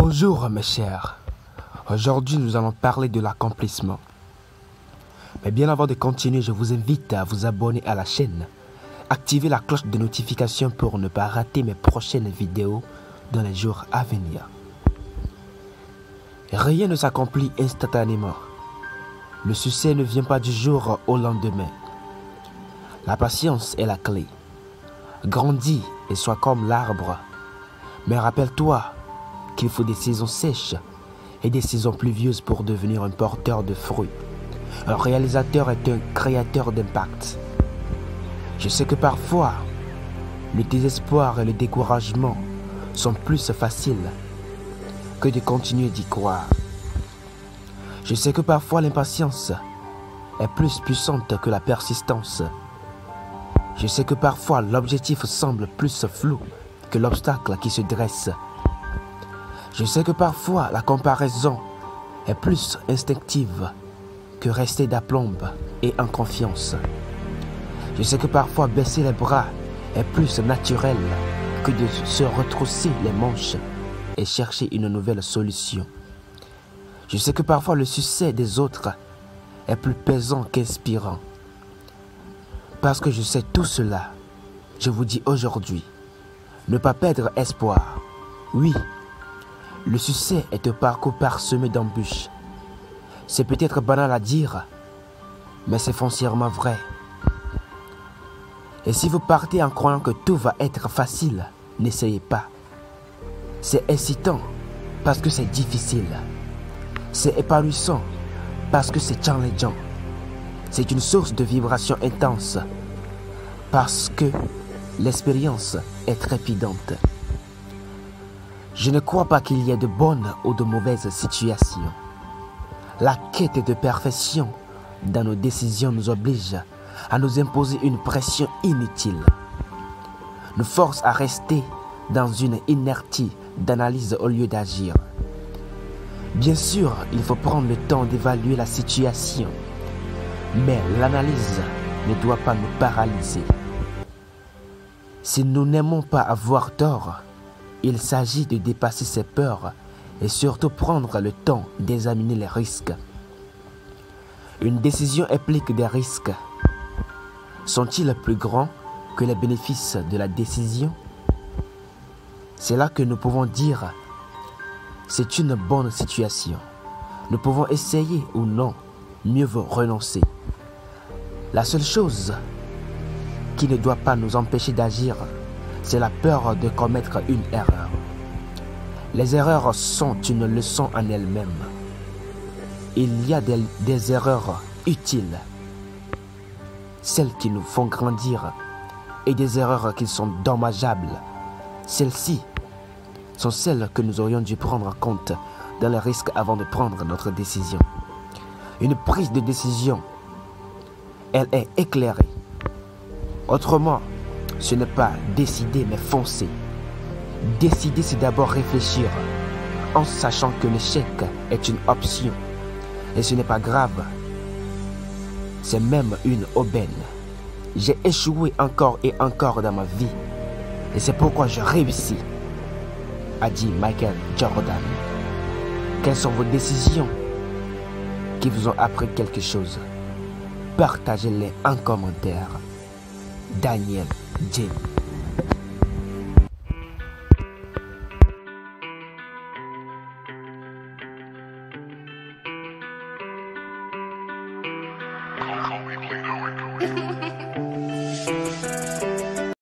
Bonjour mes chers, aujourd'hui nous allons parler de l'accomplissement. Mais bien avant de continuer, je vous invite à vous abonner à la chaîne, activer la cloche de notification pour ne pas rater mes prochaines vidéos dans les jours à venir. Rien ne s'accomplit instantanément. Le succès ne vient pas du jour au lendemain. La patience est la clé. Grandis et sois comme l'arbre. Mais rappelle-toi qu'il faut des saisons sèches et des saisons pluvieuses pour devenir un porteur de fruits. Un réalisateur est un créateur d'impact. Je sais que parfois, le désespoir et le découragement sont plus faciles que de continuer d'y croire. Je sais que parfois l'impatience est plus puissante que la persistance. Je sais que parfois l'objectif semble plus flou que l'obstacle qui se dresse. Je sais que parfois la comparaison est plus instinctive que rester d'aplomb et en confiance. Je sais que parfois baisser les bras est plus naturel que de se retrousser les manches et chercher une nouvelle solution. Je sais que parfois le succès des autres est plus pesant qu'inspirant. Parce que je sais tout cela, je vous dis aujourd'hui, ne pas perdre espoir. Oui, le succès est un parcours parsemé d'embûches. C'est peut-être banal à dire, mais c'est foncièrement vrai. Et si vous partez en croyant que tout va être facile, n'essayez pas. C'est excitant parce que c'est difficile. C'est épanouissant parce que c'est challengeant. C'est une source de vibrations intenses parce que l'expérience est trépidante. Je ne crois pas qu'il y ait de bonnes ou de mauvaises situations. La quête de perfection dans nos décisions nous oblige à nous imposer une pression inutile, nous force à rester dans une inertie d'analyse au lieu d'agir. Bien sûr, il faut prendre le temps d'évaluer la situation, mais l'analyse ne doit pas nous paralyser. Si nous n'aimons pas avoir tort, il s'agit de dépasser ses peurs et surtout prendre le temps d'examiner les risques. Une décision implique des risques. Sont-ils plus grands que les bénéfices de la décision? C'est là que nous pouvons dire c'est une bonne situation. Nous pouvons essayer ou non, mieux vaut renoncer. La seule chose qui ne doit pas nous empêcher d'agir, c'est la peur de commettre une erreur. Les erreurs sont une leçon en elles-mêmes. Il y a des erreurs utiles, celles qui nous font grandir, et des erreurs qui sont dommageables. Celles-ci sont celles que nous aurions dû prendre en compte dans les risques avant de prendre notre décision. Une prise de décision, elle est éclairée. Autrement, ce n'est pas décider mais foncer. Décider, c'est d'abord réfléchir en sachant que l'échec est une option. Et ce n'est pas grave. C'est même une aubaine. J'ai échoué encore et encore dans ma vie. Et c'est pourquoi je réussis, a dit Michael Jordan. Quelles sont vos décisions qui vous ont appris quelque chose? Partagez-les en commentaire. Daniel Jim. Call me Play-Doh.